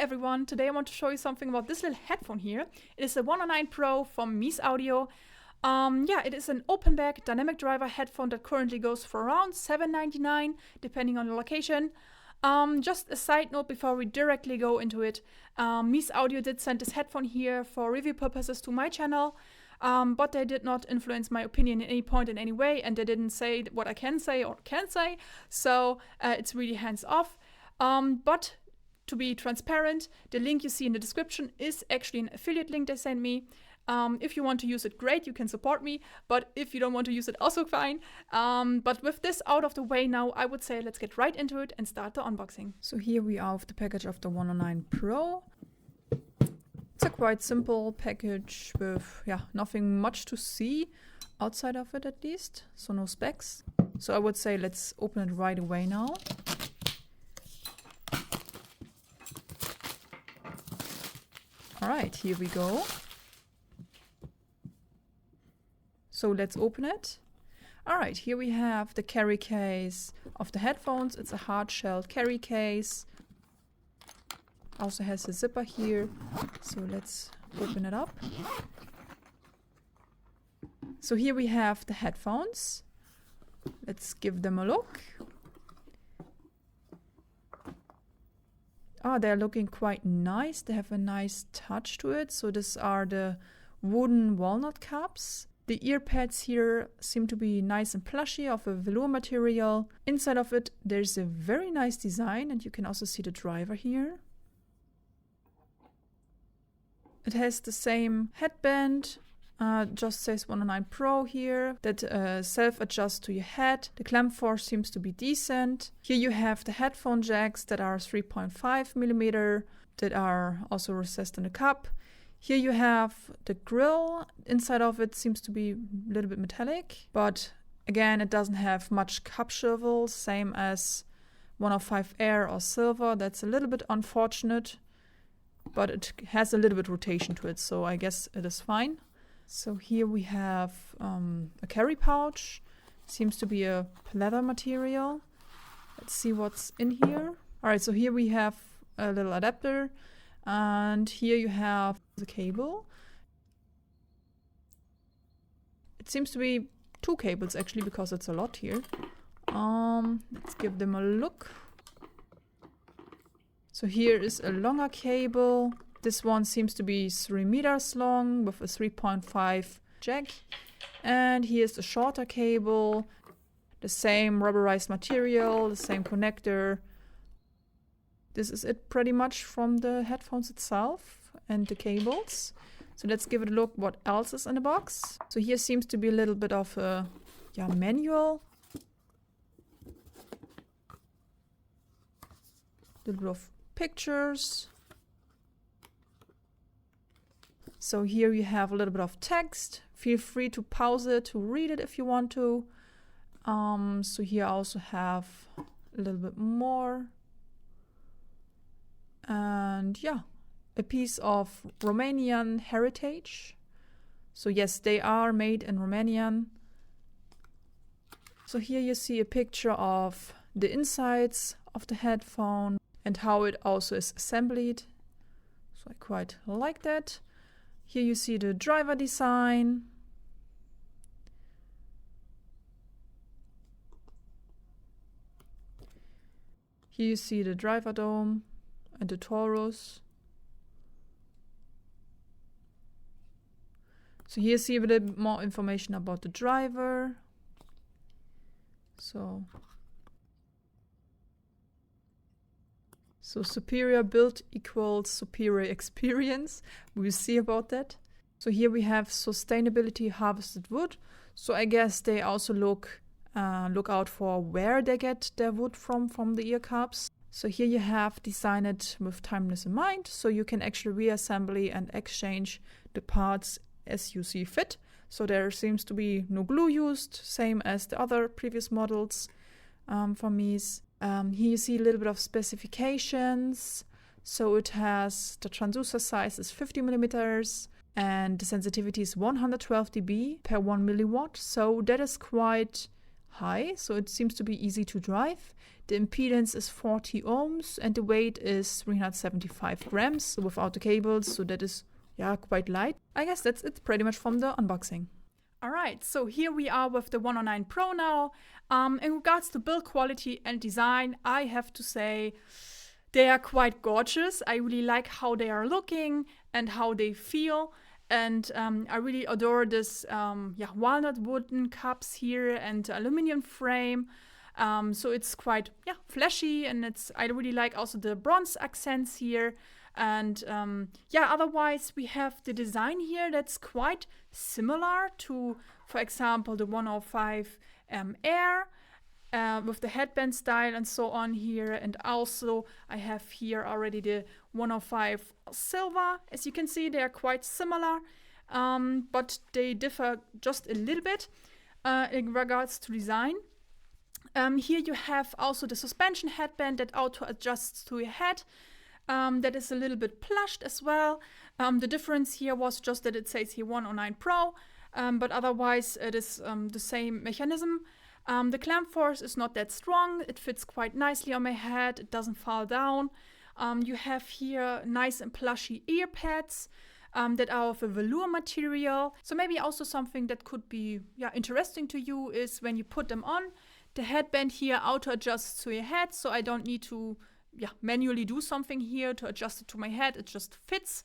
everyone, today I want to show you something about this little headphone here. It is a 109 Pro from Meze Audio. It is an open back dynamic driver headphone that currently goes for around $7.99 depending on the location. Just a side note before we directly go into it, Meze Audio did send this headphone here for review purposes to my channel, but they did not influence my opinion at any point in any way, and they didn't say what I can say or can't say, so it's really hands off. But to be transparent, the link you see in the description is actually an affiliate link they sent me. If you want to use it, great, you can support me, but if you don't want to use it, also fine. But with this out of the way now, I would say let's get right into it and start the unboxing. So here we are with the package of the 109 Pro. It's a quite simple package with nothing much to see outside of it, at least, so no specs. So I would say let's open it right away now. Alright, here we go. So let's open it. Alright, here we have the carry case of the headphones. It's a hard-shelled carry case. Also has a zipper here. So let's open it up. So here we have the headphones. Let's give them a look. Oh, they're looking quite nice. They have a nice touch to it. So these are the wooden walnut caps. The ear pads here seem to be nice and plushy of a velour material. Inside of it, there's a very nice design, and you can also see the driver here. It has the same headband, just says 109 Pro here, that self-adjusts to your head. The clamp force seems to be decent. Here you have the headphone jacks that are 3.5mm, that are also recessed in the cup. Here you have the grill. Inside of it seems to be a little bit metallic, but again, it doesn't have much cup swivel, same as 105 Air or Silva. That's a little bit unfortunate, but it has a little bit rotation to it, so I guess it is fine. So here we have a carry pouch. Seems to be a leather material. Let's see what's in here. Alright, so here we have a little adapter. And here you have the cable. It seems to be two cables actually, because it's a lot here. Let's give them a look. So here is a longer cable. This one seems to be 3 meters long with a 3.5 jack. And here's the shorter cable. The same rubberized material, the same connector. This is it pretty much from the headphones itself and the cables. So let's give it a look what else is in the box. So here seems to be a little bit of a manual. A little bit of pictures. So here you have a little bit of text. Feel free to pause it to read it if you want to. So here I also have a little bit more. And a piece of Romanian heritage. So yes, they are made in Romanian. So here you see a picture of the insides of the headphone and how it also is assembled. So I quite like that. Here you see the driver design. Here you see the driver dome and the torus. So here you see a little bit more information about the driver. So superior build equals superior experience. We'll see about that. So here we have sustainability harvested wood. So I guess they also look out for where they get their wood from the ear cups. So here you have designed it with timeless in mind, so you can actually reassemble and exchange the parts as you see fit. So there seems to be no glue used, same as the other previous models from Meze. Here you see a little bit of specifications. So it has the transducer size is 50mm and the sensitivity is 112 dB per 1 milliwatt. So that is quite high, so it seems to be easy to drive. The impedance is 40 ohms and the weight is 375 grams without the cables, so that is quite light. I guess that's it pretty much from the unboxing. Alright, so here we are with the 109 Pro now. In regards to build quality and design, I have to say they are quite gorgeous. I really like how they are looking and how they feel. And I really adore this walnut wooden cups here and aluminum frame. So it's quite flashy, and I really like also the bronze accents here. And otherwise we have the design here that's quite similar to, for example, the 105 Air with the headband style and so on here. And also I have here already the 105 Silva. As you can see, they are quite similar, but they differ just a little bit in regards to design. Here you have also the suspension headband that auto adjusts to your head. That is a little bit plushed as well. The difference here was just that it says here 109 Pro, but otherwise it is the same mechanism. The clamp force is not that strong. It fits quite nicely on my head. It doesn't fall down. You have here nice and plushy ear pads that are of a velour material. So maybe also something that could be interesting to you is when you put them on, the headband here auto adjusts to your head, so I don't need to manually do something here to adjust it to my head. It just fits.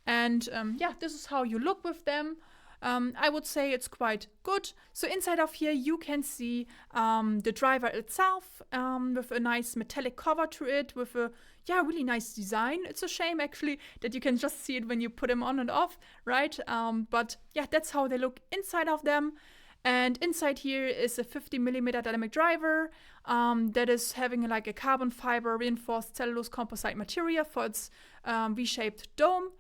And this is how you look with them. I would say it's quite good. So inside of here you can see the driver itself with a nice metallic cover to it with a really nice design. It's a shame actually that you can just see it when you put them on and off, right? But that's how they look inside of them. And inside here is a 50mm dynamic driver that is having like a carbon fiber reinforced cellulose composite material for its V-shaped dome.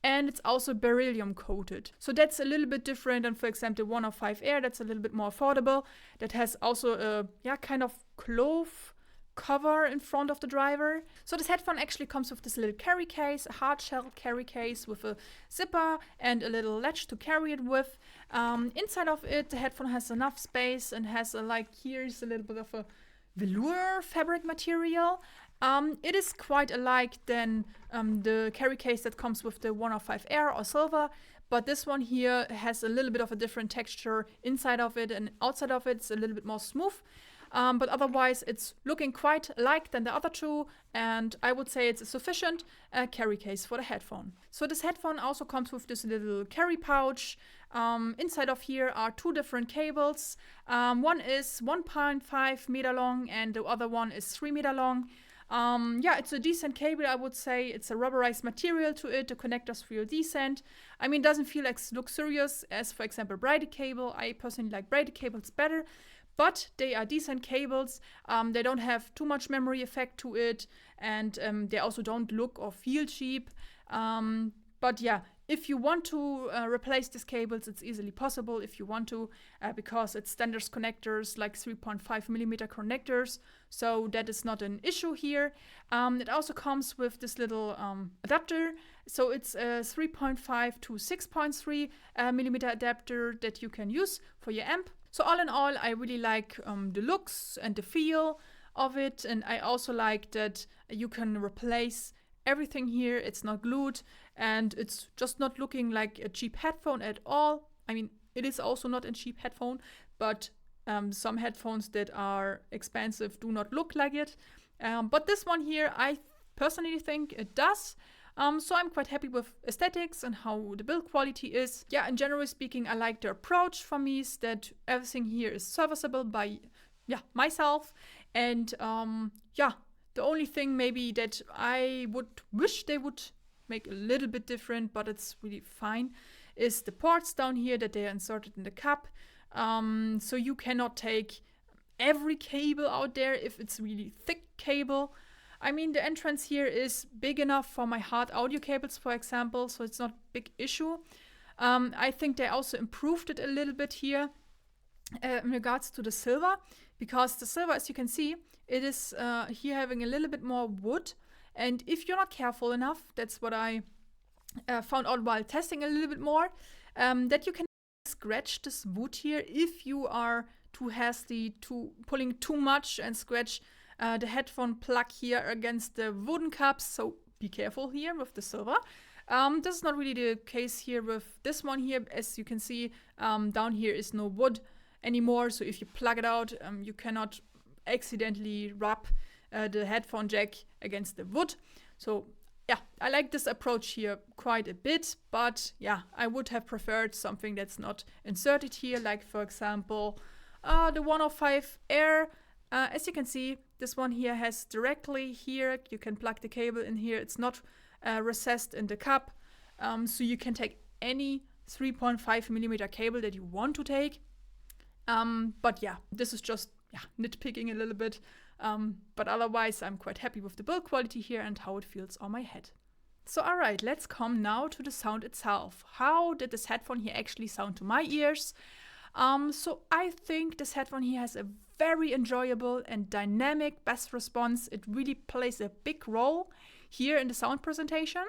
And it's also beryllium coated. So that's a little bit different than, for example, the 105 Air. That's a little bit more affordable. That has also a kind of cloth cover in front of the driver. So this headphone actually comes with this little carry case, a hard shell carry case with a zipper and a little latch to carry it with. Inside of it, the headphone has enough space and has here's a little bit of a velour fabric material. It is quite alike than the carry case that comes with the 105 Air or Silva, but this one here has a little bit of a different texture inside of it, and outside of it's a little bit more smooth. But otherwise it's looking quite alike than the other two, and I would say it's a sufficient carry case for the headphone. So this headphone also comes with this little carry pouch. Inside of here are two different cables. One is 1.5 meter long and the other one is 3 meter long. It's a decent cable, I would say. It's a rubberized material to it. The connectors feel decent. I mean, it doesn't feel as luxurious as, for example, braided cable. I personally like braided cables better, but they are decent cables. They don't have too much memory effect to it, and they also don't look or feel cheap. But if you want to replace these cables, it's easily possible if you want to, because it's standard connectors, like 3.5mm connectors, so that is not an issue here. It also comes with this little adapter, so it's a 3.5 to 6.3mm adapter that you can use for your amp. So all in all, I really like the looks and the feel of it, and I also like that you can replace everything here. It's not glued, and it's just not looking like a cheap headphone at all. I mean, it is also not a cheap headphone, but some headphones that are expensive do not look like it. But this one here, I personally think it does. So I'm quite happy with aesthetics and how the build quality is. And generally speaking, I like the approach from Meze, that everything here is serviceable by myself. And the only thing maybe that I would wish they would make a little bit different, but it's really fine, is the ports down here that they are inserted in the cup. So you cannot take every cable out there if it's really thick cable. I mean, the entrance here is big enough for my hard audio cables, for example, so it's not a big issue. I think they also improved it a little bit here in regards to the Silva, because the Silva, as you can see, it is here having a little bit more wood, and if you're not careful enough, that's what I found out while testing a little bit more, that you can scratch this wood here if you are too hasty, pulling too much and scratch the headphone plug here against the wooden cups. So be careful here with the Silva. This is not really the case here with this one here. As you can see, down here is no wood anymore. So if you plug it out, you cannot accidentally rub the headphone jack against the wood. So yeah, I like this approach here quite a bit, but yeah, I would have preferred something that's not inserted here, like for example, the 105 Air. As you can see, this one here has directly here, you can plug the cable in here. It's not recessed in the cup, so you can take any 3.5 millimeter cable that you want to take. But yeah, this is just nitpicking a little bit. But otherwise, I'm quite happy with the build quality here and how it feels on my head. So alright, let's come now to the sound itself. How did this headphone here actually sound to my ears? So I think this headphone here has a very enjoyable and dynamic bass response. It really plays a big role here in the sound presentation.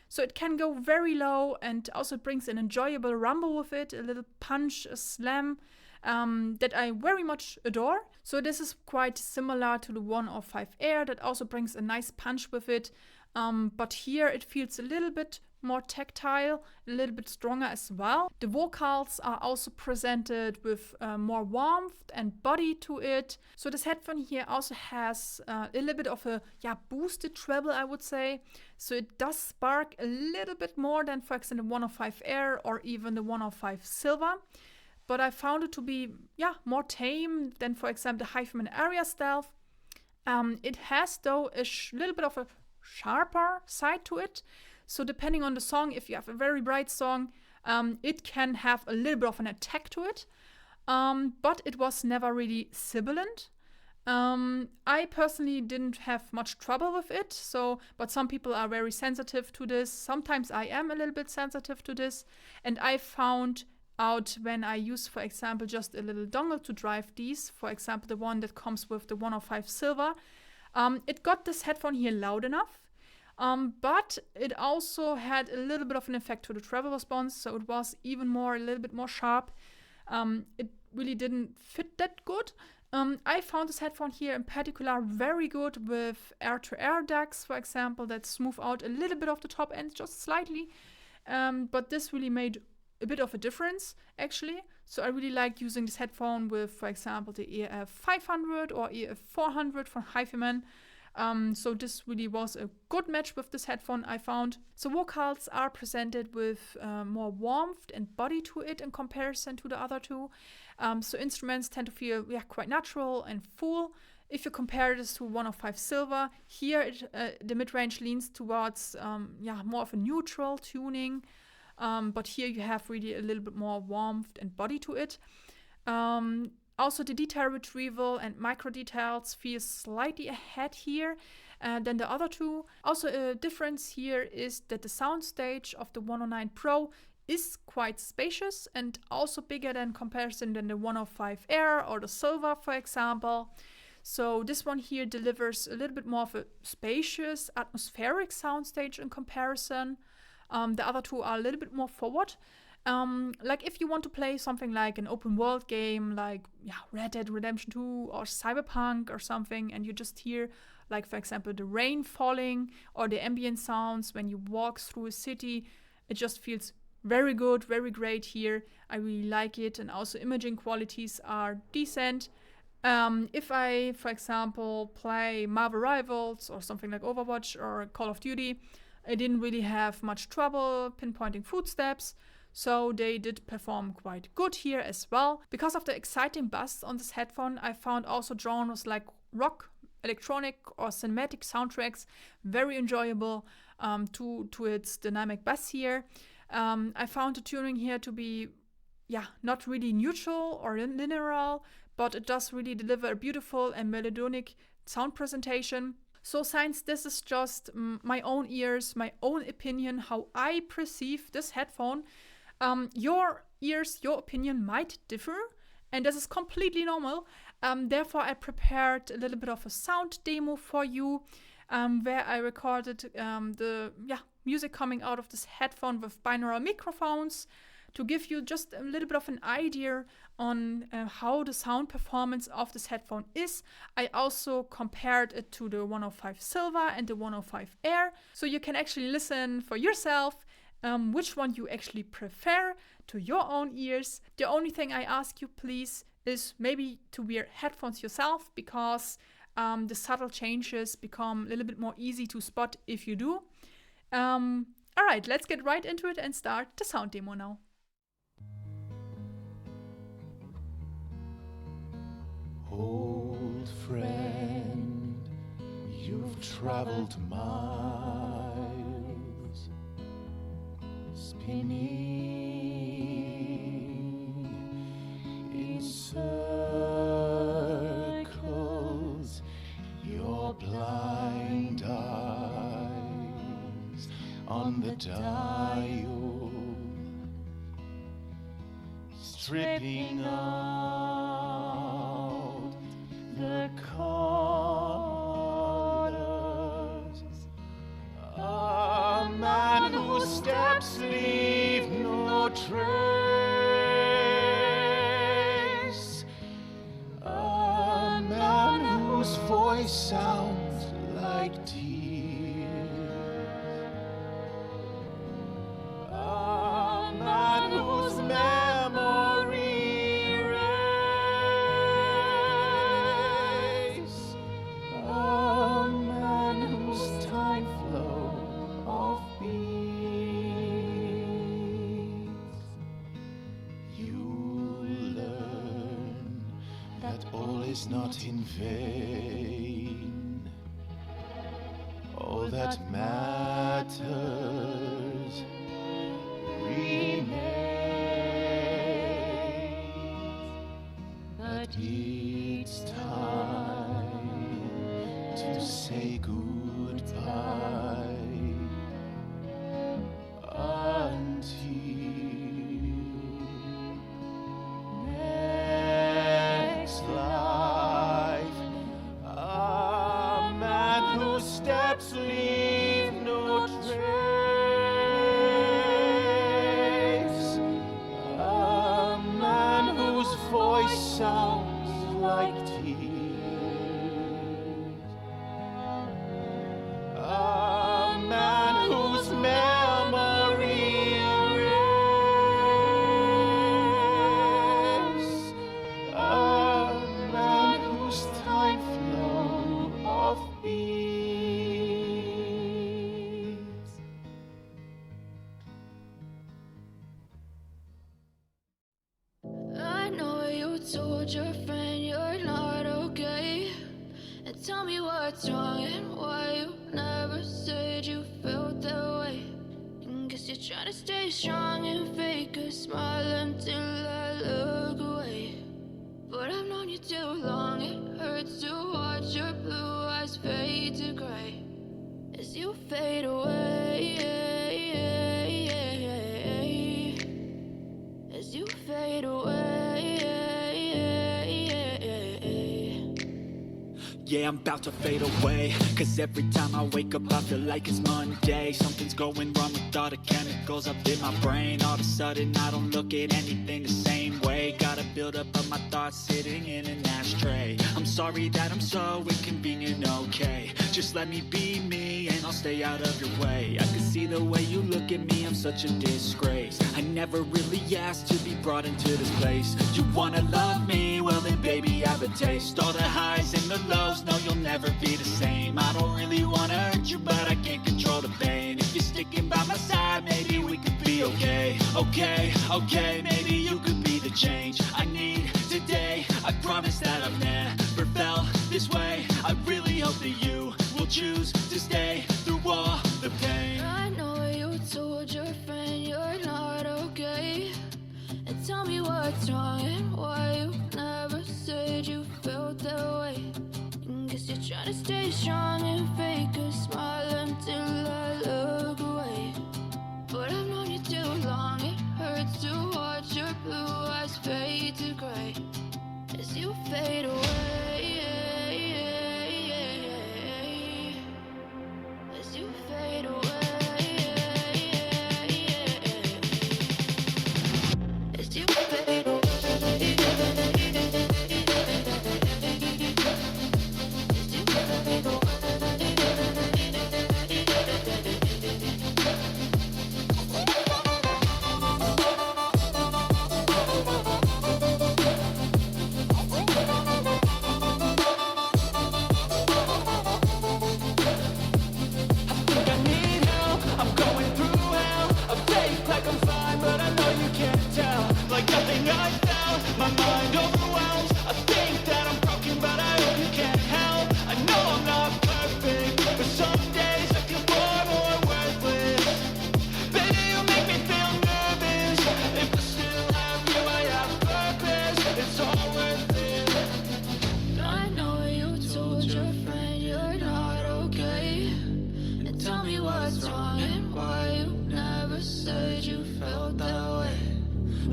So it can go very low and also brings an enjoyable rumble with it, a little punch, a slam, that I very much adore. So this is quite similar to the 105 Air that also brings a nice punch with it. But here it feels a little bit more tactile, a little bit stronger as well. The vocals are also presented with more warmth and body to it. So this headphone here also has a little bit of a boosted treble, I would say. So it does spark a little bit more than, for example, the 105 Air or even the 105 Silva. But I found it to be more tame than, for example, the Hyphen Area Stealth. It has, though, a little bit of a sharper side to it. So depending on the song, if you have a very bright song, it can have a little bit of an attack to it. But it was never really sibilant. I personally didn't have much trouble with it. But some people are very sensitive to this. Sometimes I am a little bit sensitive to this. And I found out when I use, for example, just a little dongle to drive these, for example, the one that comes with the 105 Silva, it got this headphone here loud enough, but it also had a little bit of an effect to the treble response, so it was even more, a little bit more sharp. It really didn't fit that good. I found this headphone here in particular very good with air-to-air ducts, for example, that smooth out a little bit of the top end, just slightly, but this really made a bit of a difference, actually. So I really like using this headphone with, for example, the EF 500 or EF 400 from Hyphen. So this really was a good match with this headphone, I found. So vocals are presented with more warmth and body to it in comparison to the other two. So instruments tend to feel quite natural and full. If you compare this to 105 Silva, here the mid-range leans towards more of a neutral tuning. But here you have really a little bit more warmth and body to it. Also, the detail retrieval and micro details feel slightly ahead here than the other two. Also, a difference here is that the soundstage of the 109 Pro is quite spacious and also bigger than comparison than the 105 Air or the Silva, for example. So this one here delivers a little bit more of a spacious, atmospheric soundstage in comparison. The other two are a little bit more forward. Like if you want to play something like an open world game like Red Dead Redemption 2 or Cyberpunk or something, and you just hear, like for example, the rain falling or the ambient sounds when you walk through a city, it just feels very good, very great here. I really like it, and also imaging qualities are decent. If I, for example, play Marvel Rivals or something like Overwatch or Call of Duty, I didn't really have much trouble pinpointing footsteps, so they did perform quite good here as well. Because of the exciting bass on this headphone, I found also genres like rock, electronic or cinematic soundtracks very enjoyable to its dynamic bass here. I found the tuning here to be not really neutral or linear, but it does really deliver a beautiful and melodic sound presentation. So since this is just my own ears, my own opinion, how I perceive this headphone, your ears, your opinion might differ, and this is completely normal. Therefore, I prepared a little bit of a sound demo for you, where I recorded the music coming out of this headphone with binaural microphones. to give you just a little bit of an idea on how the sound performance of this headphone is. I also compared it to the 105 Silva and the 105 Air, so you can actually listen for yourself which one you actually prefer to your own ears. The only thing I ask you, please, is maybe to wear headphones yourself, because the subtle changes become a little bit more easy to spot if you do. Alright, let's get right into it and start the sound demo now. Old friend, you've traveled miles, spinning in circles, your blind eyes on the dial, stripping out the colors. A man whose steps leave no trace. A man whose voice sounds like tears. A man whose memory erased. A man whose time flow of beats. You learn that all is not in vain. All that matters remains. But it's time to say goodbye until next life. A man whose steps leave no trace. A man whose voice sounds like tears. A man whose memory erased. A man whose time flow of beats. I know you told your friend you're not okay, and tell me what's wrong and why you never said you felt that way. And guess you're trying to stay strong and fake a smile until I look away. But I've known you too long, it hurts to watch your blue eyes fade to gray as you fade away. As you fade away. Yeah, I'm about to fade away, cause every time I wake up I feel like it's Monday. Something's going wrong with all the chemicals up in my brain. All of a sudden I don't look at anything the same way. Got a buildup of my thoughts sitting in an ashtray. I'm sorry that I'm so inconvenient, okay. Just let me be me and I'll stay out of your way. I can see the way you look at me, I'm such a disgrace. I never really asked to be brought into this place. You wanna love me? Well then baby I have a taste. All the highs and the lows, no you'll never be the same. I don't really wanna hurt you but I can't control the pain. If you're sticking by my side maybe we could be okay. Okay, maybe you could be the change I need today. I promise that I've never felt this way. I really hope that you will choose to stay through all the pain. I know you told your friend you're not okay, and tell me what's wrong and why you never said you felt that way. And guess you're trying to stay strong and fake a smile until I look away. But I've known you too long, it hurts to watch your blue eyes fade to gray as you fade away. As you fade away.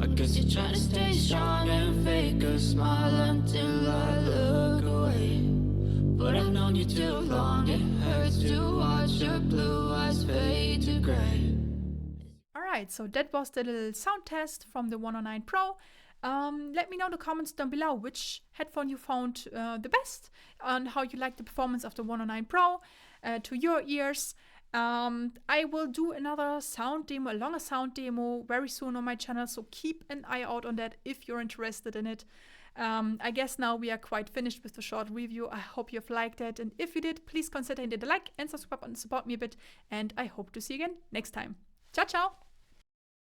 I guess you're trying to stay strong and fake a smile until I look away. But I've known you too long, it hurts to watch your blue eyes fade to gray. Alright, so that was the little sound test from the 109 Pro. Let me know in the comments down below which headphone you found the best and how you like the performance of the 109 Pro to your ears. I will do another sound demo, a longer sound demo very soon on my channel, so keep an eye out on that if you're interested in it. I guess now we are quite finished with the short review. I hope you've liked it, and if you did, please consider hitting the like and subscribe and support me a bit, and I hope to see you again next time. Ciao, ciao!